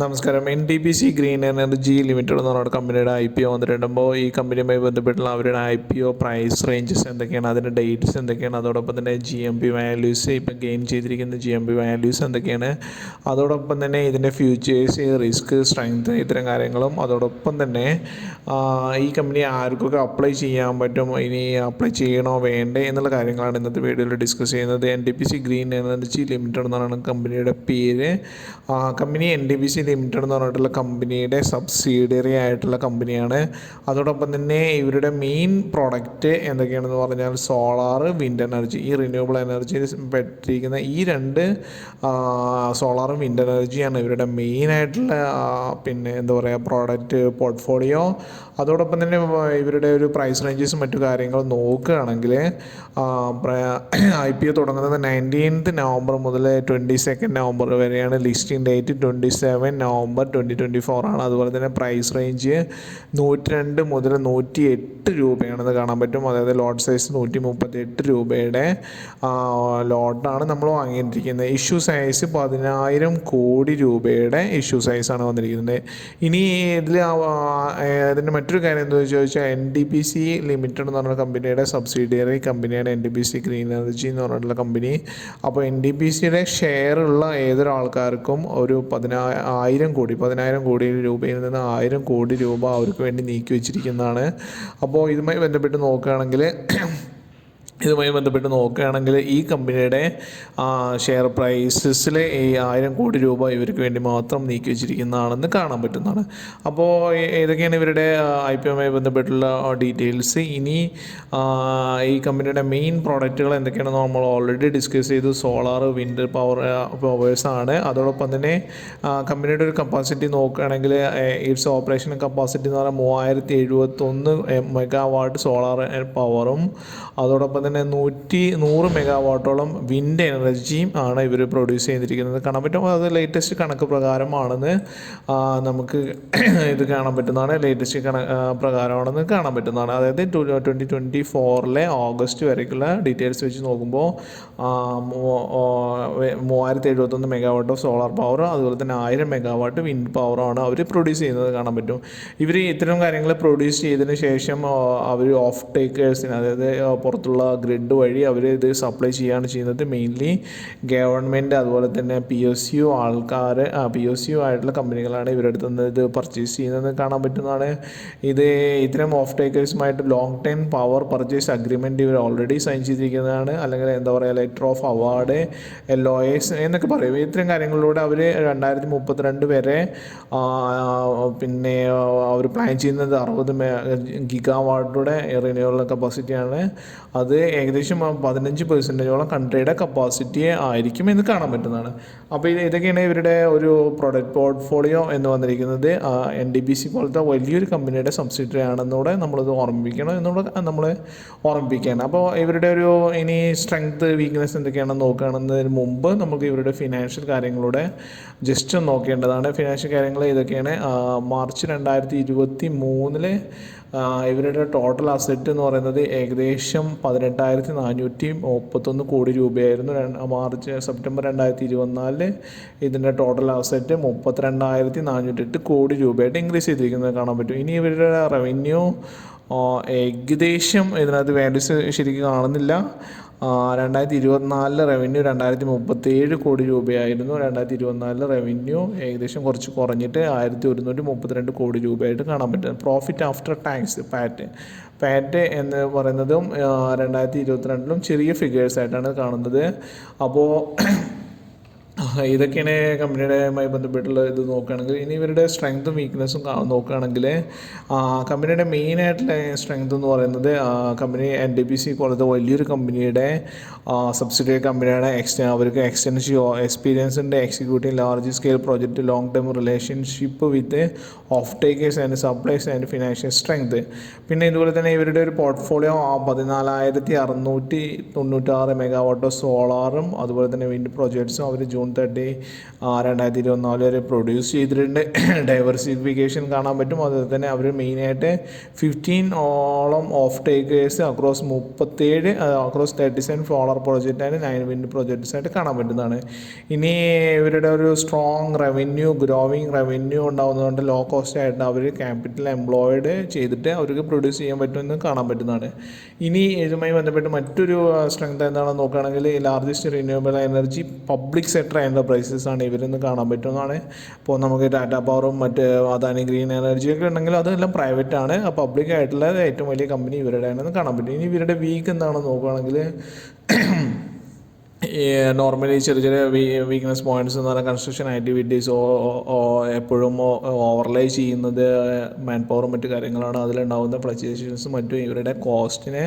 നമസ്കാരം. NTPC green energy limited എന്ന് പറഞ്ഞ കമ്പനിയുടെ IPO വന്നിട്ടുണ്ടപ്പോൾ ഈ കമ്പനിയുമായി ബന്ധപ്പെട്ടുള്ള അവരുടെ IPO പ്രൈസ് റേഞ്ചസ് എന്തൊക്കെയാണ്, അതിൻ്റെ ഡേറ്റ്സ് എന്തൊക്കെയാണ്, അതോടൊപ്പം തന്നെ GMP വാല്യൂസ് ഇപ്പം ഗെയിൻ ചെയ്തിരിക്കുന്ന GMP വാല്യൂസ് എന്തൊക്കെയാണ്, അതോടൊപ്പം തന്നെ ഇതിൻ്റെ ഫ്യൂച്ചേഴ്സ്, റിസ്ക്, സ്ട്രെങ്ത്, ഇത്തരം കാര്യങ്ങളും, അതോടൊപ്പം തന്നെ ഈ കമ്പനി ആർക്കൊക്കെ അപ്ലൈ ചെയ്യാൻ പറ്റും, ഇനി അപ്ലൈ ചെയ്യണോ വേണ്ടേ എന്നുള്ള കാര്യങ്ങളാണ് ഇന്നത്തെ വീഡിയോയിൽ ഡിസ്കസ് ചെയ്യുന്നത്. NTPC ഗ്രീൻ എനർജി ലിമിറ്റഡ് എന്നാണ് കമ്പനിയുടെ പേര്. കമ്പനി NTPC ലിമിറ്റഡ് എന്ന് പറഞ്ഞിട്ടുള്ള കമ്പനിയുടെ സബ്സിഡിയറി ആയിട്ടുള്ള കമ്പനിയാണ്. അതോടൊപ്പം തന്നെ ഇവരുടെ മെയിൻ പ്രോഡക്റ്റ് എന്തൊക്കെയാണെന്ന് പറഞ്ഞാൽ സോളാർ, വിൻഡ് എനർജി, ഈ റിന്യൂവബിൾ എനർജിയിൽ പറ്റിയിരിക്കുന്ന ഈ രണ്ട് സോളാറും വിൻഡ് എനർജിയാണ് ഇവരുടെ മെയിനായിട്ടുള്ള പിന്നെ എന്താ പറയുക പ്രോഡക്റ്റ് പോർട്ട്ഫോളിയോ. അതോടൊപ്പം തന്നെ ഇവരുടെ ഒരു പ്രൈസ് റേഞ്ചസും മറ്റു കാര്യങ്ങളും നോക്കുകയാണെങ്കിൽ IPO തുടങ്ങുന്നത് 19th നവംബർ മുതൽ 22nd നവംബർ വരെയാണ്. ലിസ്റ്റിംഗ് ഡേറ്റ് 27 നവംബർ 2024 ആണ്. അതുപോലെ തന്നെ പ്രൈസ് റേഞ്ച് 102 മുതൽ 108 രൂപയാണെന്ന് കാണാൻ പറ്റും. അതായത് ലോട്ട് സൈസ് 138 രൂപയുടെ ലോട്ടാണ് നമ്മൾ വാങ്ങിയിരിക്കുന്നത്. ഇഷ്യൂ സൈസ് 10,000 കോടി രൂപയുടെ ഇഷ്യൂ സൈസാണ് വന്നിരിക്കുന്നത്. ഇനി ഇതിൻ്റെ മറ്റൊരു കാര്യം എന്താണെന്ന് ചോദിച്ചാൽ NTPC ലിമിറ്റഡ് എന്ന് പറഞ്ഞ കമ്പനിയുടെ സബ്സിഡിയറി കമ്പനിയാണ് NTPC ഗ്രീൻ എനർജി എന്ന് പറഞ്ഞിട്ടുള്ള കമ്പനി. അപ്പോൾ NTPCയുടെ ഷെയർ ഉള്ള ഏതൊരാൾക്കാർക്കും ഒരു 10,000 കോടി രൂപയിൽ നിന്ന് 1,000 കോടി രൂപ അവർക്ക് വേണ്ടി നീക്കി വെച്ചിരിക്കുന്നതാണ്. അപ്പോൾ ഇതുമായി ബന്ധപ്പെട്ട് നോക്കുകയാണെങ്കിൽ ഈ കമ്പനിയുടെ ഷെയർ പ്രൈസസിൽ ഈ 1,000 കോടി രൂപ ഇവർക്ക് വേണ്ടി മാത്രം നീക്കി വെച്ചിരിക്കുന്നതാണെന്ന് കാണാൻ പറ്റുന്നതാണ്. അപ്പോൾ ഏതൊക്കെയാണ് ഇവരുടെ IPOയുമായി ബന്ധപ്പെട്ടുള്ള ഡീറ്റെയിൽസ്. ഇനി ഈ കമ്പനിയുടെ മെയിൻ പ്രോഡക്റ്റുകൾ എന്തൊക്കെയാണെന്ന് നമ്മൾ ഓൾറെഡി ഡിസ്കസ് ചെയ്തു. സോളാർ, വിൻഡ് പവേഴ്സാണ്. അതോടൊപ്പം തന്നെ കമ്പനിയുടെ ഒരു കപ്പാസിറ്റി നോക്കുകയാണെങ്കിൽ ഇറ്റ്സ് ഓപ്പറേഷൻ കപ്പാസിറ്റി എന്ന് പറഞ്ഞാൽ 3,071 മെഗാവാട്ട് സോളാർ പവറും അതോടൊപ്പം തന്നെ 100 മെഗാവാട്ടോളം വിൻഡ് എനർജിയും ആണ് ഇവർ പ്രൊഡ്യൂസ് ചെയ്തിരിക്കുന്നത് കാണാൻ പറ്റും. അത് ലേറ്റസ്റ്റ് കണക്ക് പ്രകാരമാണെന്ന് നമുക്ക് ഇത് കാണാൻ പറ്റുന്നതാണ്. ലേറ്റസ്റ്റ് പ്രകാരമാണെന്ന് കാണാൻ പറ്റുന്നതാണ്. അതായത് 2024 ഓഗസ്റ്റ് വരേക്കുള്ള ഡീറ്റെയിൽസ് വെച്ച് നോക്കുമ്പോൾ 3,071 മെഗാവാട്ട് ഓഫ് സോളാർ പവർ, അതുപോലെ തന്നെ 1,000 മെഗാവാട്ട് വിൻഡ് പവറാണ് അവർ പ്രൊഡ്യൂസ് ചെയ്യുന്നത് കാണാൻ പറ്റും. ഇവർ ഇത്തരം കാര്യങ്ങൾ പ്രൊഡ്യൂസ് ചെയ്തതിന് ശേഷം അവർ ഓഫ് ടേക്കേഴ്സിന്, അതായത് പുറത്തുള്ള ഗ്രിഡ് വഴി അവർ ഇത് സപ്ലൈ ചെയ്യുകയാണ് ചെയ്യുന്നത്. മെയിൻലി ഗവൺമെൻറ്, അതുപോലെ തന്നെ PSU ആൾക്കാർ, PSU ആയിട്ടുള്ള കമ്പനികളാണ് ഇവരുടെ അടുത്ത് നിന്ന് ഇത് പർച്ചേസ് ചെയ്യുന്നത് കാണാൻ പറ്റുന്നതാണ്. ഇത്തരം ഓഫ് ടേക്കേഴ്സുമായിട്ട് long time power purchase agreement ഇവർ ഓൾറെഡി സൈൻ ചെയ്തിരിക്കുന്നതാണ്. അല്ലെങ്കിൽ എന്താ പറയുക ലെറ്റർ ഓഫ് അവാർഡ്, LOS എന്നൊക്കെ പറയും. ഇത്തരം കാര്യങ്ങളിലൂടെ അവർ 2032 വരെ പിന്നെ അവർ പ്ലാൻ ചെയ്യുന്നത് 60 ഗിഗാവാട്ടിയുടെ റിന്യൂവബിൾ കപ്പാസിറ്റിയാണ്. അത് ഏകദേശം 15% കൺട്രിയുടെ കപ്പാസിറ്റി ആയിരിക്കും എന്ന് കാണാൻ പറ്റുന്നതാണ്. അപ്പോൾ ഇതൊക്കെയാണ് ഇവരുടെ ഒരു പ്രൊഡക്റ്റ് പോർട്ട്ഫോളിയോ എന്ന് വന്നിരിക്കുന്നത്. NTPC പോലത്തെ വലിയൊരു കമ്പനിയുടെ സബ്സിഡറി ആണെന്നൂടെ നമ്മളിത് ഓർമ്മിപ്പിക്കണം നമ്മൾ ഓർമ്മിപ്പിക്കുകയാണ്. അപ്പോൾ ഇവരുടെ ഒരു ഇനി സ്ട്രെങ്ത്, വീക്ക്നെസ് എന്തൊക്കെയാണെന്ന് നോക്കുകയാണെന്നതിന് മുമ്പ് നമുക്ക് ഇവരുടെ ഫിനാൻഷ്യൽ കാര്യങ്ങളുടെ ജസ്റ്റ് നോക്കേണ്ടതാണ്. ഫിനാൻഷ്യൽ കാര്യങ്ങൾ ഇതൊക്കെയാണ്. മാർച്ച് 2023 ഇവരുടെ ടോട്ടൽ അസറ്റ് എന്ന് പറയുന്നത് ഏകദേശം 18,431 കോടി രൂപയായിരുന്നു. സെപ്റ്റംബർ 2024 ഇതിൻ്റെ ടോട്ടൽ അസറ്റ് 32,408 കോടി രൂപയായിട്ട് ഇൻക്രീസ് ചെയ്തിരിക്കുന്നത് കാണാൻ പറ്റും. ഇനി ഇവരുടെ റവന്യൂ ഏകദേശം ഇതിനകത്ത് വാല്യൂസ് ശരിക്കും കാണുന്നില്ല. 2024 റവന്യൂ 2037 കോടി രൂപയായിരുന്നു. 2024 റവന്യൂ ഏകദേശം കുറച്ച് കുറഞ്ഞിട്ട് 1,132 കോടി രൂപയായിട്ട് കാണാൻ പറ്റും. പ്രോഫിറ്റ് ആഫ്റ്റർ ടാക്സ്, പാറ്റ് എന്ന് പറയുന്നതും 2022 ചെറിയ ഫിഗേഴ്സായിട്ടാണ് കാണുന്നത്. അപ്പോൾ ഇതൊക്കെയാണ് കമ്പനിയുടെയുമായി ബന്ധപ്പെട്ടുള്ള ഇത് നോക്കുകയാണെങ്കിൽ. ഇനി ഇവരുടെ സ്ട്രെങ്ത്തും വീക്ക്നെസ്സും നോക്കുകയാണെങ്കിൽ കമ്പനിയുടെ മെയിനായിട്ടുള്ള സ്ട്രെങ്ത് എന്ന് പറയുന്നത് കമ്പനി NTPC പോലത്തെ വലിയൊരു കമ്പനിയുടെ സബ്സിഡിയറി കമ്പനിയാണ്. അവർക്ക് എക്സ്റ്റൻസീവ് എക്സ്പീരിയൻസ് ഉണ്ട്, executive large scale project, long term relationship width of takers and supplies and financial strength. പിന്നെ ഇതുപോലെ തന്നെ ഇവരുടെ ഒരു പോർട്ട്ഫോളിയോ 14,696 മെഗാവാട്ട് സോളാറും അതുപോലെ തന്നെ വിൻഡ് പ്രോജക്ട്സും അവർ ജൂൺ 30 2024 വരെ പ്രൊഡ്യൂസ് ചെയ്തിട്ടുണ്ട്. ഡൈവേഴ്സിഫിക്കേഷൻ കാണാൻ പറ്റും. അതുപോലെ തന്നെ അവർ മെയിനായിട്ട് 15 ഓളം off takers across 37 across 37 solar project and 9 wind projects ആയിട്ട് കാണാൻ പറ്റുന്നതാണ്. ഇനി ഇവരുടെ ഒരു സ്ട്രോങ് റവന്യൂ, ഗ്രോവിങ് റവന്യൂ ഉണ്ടാകുന്നതുകൊണ്ട് ലോ കോസ്റ്റ് ആയിട്ട് അവർ ക്യാപിറ്റൽ എംപ്ലോയിഡ് ചെയ്തിട്ട് അവർക്ക് പ്രൊഡ്യൂസ് ചെയ്യാൻ പറ്റുമെന്ന് കാണാൻ പറ്റുന്നതാണ്. ഇനി ഇതുമായി ബന്ധപ്പെട്ട് മറ്റൊരു സ്ട്രെങ്ത് എന്താണെന്ന് നോക്കുകയാണെങ്കിൽ largest renewable energy public sector enterprises ആണ് ഇവരെന്ന് കാണാൻ പറ്റുന്നതാണ്. ഇപ്പോൾ നമുക്ക് ടാറ്റ പവറും മറ്റ് അദാനി ഗ്രീൻ എനർജിയൊക്കെ ഉണ്ടെങ്കിൽ അതെല്ലാം പ്രൈവറ്റ് ആണ്. പബ്ലിക് ആയിട്ടുള്ള ഏറ്റവും വലിയ കമ്പനി ഇവരുടെ ആണെന്ന് കാണാൻ പറ്റും. ഇനി ഇവരുടെ വീക്ക് എന്താണെന്ന് നോക്കുകയാണെങ്കിൽ നോർമലി ചെറിയ ചെറിയ വീക്ക്നെസ് പോയിൻറ്റ്സ് എന്ന് പറഞ്ഞാൽ കൺസ്ട്രക്ഷൻ ആക്ടിവിറ്റീസ് എപ്പോഴും ഓവർലൈ ചെയ്യുന്നത് മാൻ പവറും മറ്റു കാര്യങ്ങളാണ്. അതിലുണ്ടാകുന്ന ഫ്ലക്ച്വേഷൻസും മറ്റും ഇവരുടെ കോസ്റ്റിനെ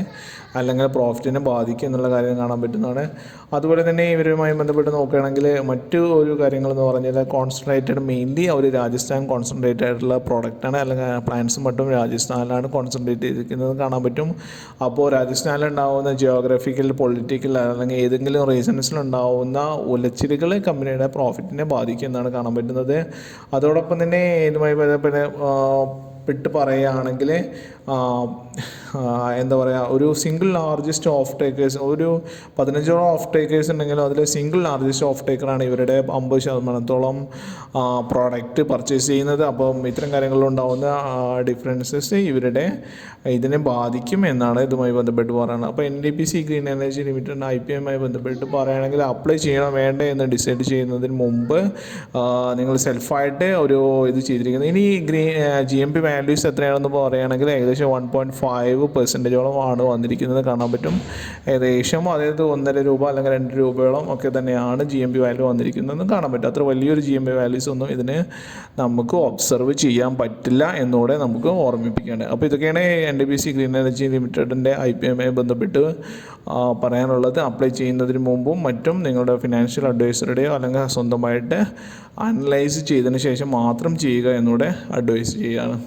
അല്ലെങ്കിൽ പ്രോഫിറ്റിനെ ബാധിക്കും എന്നുള്ള കാര്യം കാണാൻ പറ്റുന്നതാണ്. അതുപോലെ തന്നെ ഇവരുമായി ബന്ധപ്പെട്ട് നോക്കുകയാണെങ്കിൽ മറ്റു ഒരു കാര്യങ്ങളെന്ന് പറഞ്ഞാൽ കോൺസെൻട്രേറ്റഡ് മെയിൻലി അവർ രാജസ്ഥാൻ കോൺസെൻട്രേറ്റ് ആയിട്ടുള്ള പ്രോഡക്റ്റാണ്, അല്ലെങ്കിൽ പ്ലാന്റ്സും മറ്റും രാജസ്ഥാനിലാണ് കോൺസെൻട്രേറ്റ് ചെയ്തിരിക്കുന്നത് കാണാൻ പറ്റും. അപ്പോൾ രാജസ്ഥാനിലുണ്ടാകുന്ന ജിയോഗ്രഫിക്കൽ, പൊളിറ്റിക്കൽ അല്ലെങ്കിൽ ഏതെങ്കിലും റീസൺസിലുണ്ടാവുന്ന ഉലച്ചിലുകൾ കമ്പനിയുടെ പ്രോഫിറ്റിനെ ബാധിക്കും എന്നാണ് കാണാൻ പറ്റുന്നത്. അതോടൊപ്പം തന്നെ ഇതുമായി പെട്ട് പറയുകയാണെങ്കിൽ എന്താ പറയുക, ഒരു സിംഗിൾ ലാർജസ്റ്റ് ഓഫ് ടേക്കേഴ്സ്, ഒരു 15 ഓഫ് ടേക്കേഴ്സ് ഉണ്ടെങ്കിലും അതിൽ സിംഗിൾ ലാർജസ്റ്റ് ഓഫ് ടേക്കറാണ് ഇവരുടെ 50% പ്രോഡക്റ്റ് പർച്ചേസ് ചെയ്യുന്നത്. അപ്പം ഇത്തരം കാര്യങ്ങളിലുണ്ടാകുന്ന ഡിഫറൻസസ് ഇവരുടെ ഇതിനെ ബാധിക്കും എന്നാണ് ഇതുമായി ബന്ധപ്പെട്ട് പറയുന്നത്. അപ്പോൾ NTPC ഗ്രീൻ എനർജി ലിമിറ്റഡ് IPOയുമായി ബന്ധപ്പെട്ട് പറയുകയാണെങ്കിൽ അപ്ലൈ ചെയ്യണോ വേണ്ടേ എന്ന് ഡിസൈഡ് ചെയ്യുന്നതിന് മുമ്പ് നിങ്ങൾ സെൽഫായിട്ട് ഒരു ഇത് ചെയ്തിരിക്കുന്നത്. ഇനി GMP വാല്യൂസ് എത്രയാണെന്ന് പറയുകയാണെങ്കിൽ ഏകദേശം 1.5% ആണ് വന്നിരിക്കുന്നത് കാണാൻ പറ്റും. ഏകദേശം അതായത് 1.5 രൂപ അല്ലെങ്കിൽ 2 രൂപയോളം ഒക്കെ തന്നെയാണ് GMP വാല്യൂ വന്നിരിക്കുന്നതെന്ന് കാണാൻ പറ്റും. അത്ര വലിയൊരു GMP വാല്യൂസ് ഒന്നും ഇതിന് നമുക്ക് ഒബ്സർവ് ചെയ്യാൻ പറ്റില്ല എന്നൂടെ നമുക്ക് ഓർമ്മിപ്പിക്കേണ്ടത്. അപ്പോൾ ഇതൊക്കെയാണ് NTPC ഗ്രീൻ എനർജി ലിമിറ്റഡിൻ്റെ IPOയുമായി ബന്ധപ്പെട്ട് പറയാനുള്ളത്. അപ്ലൈ ചെയ്യുന്നതിന് മുമ്പും മറ്റും നിങ്ങളുടെ ഫിനാൻഷ്യൽ അഡ്വൈസറുടെയോ അല്ലെങ്കിൽ സ്വന്തമായിട്ട് അനലൈസ് ചെയ്തതിന് ശേഷം മാത്രം ചെയ്യുക എന്നൂടെ അഡ്വൈസ് ചെയ്യുകയാണ്.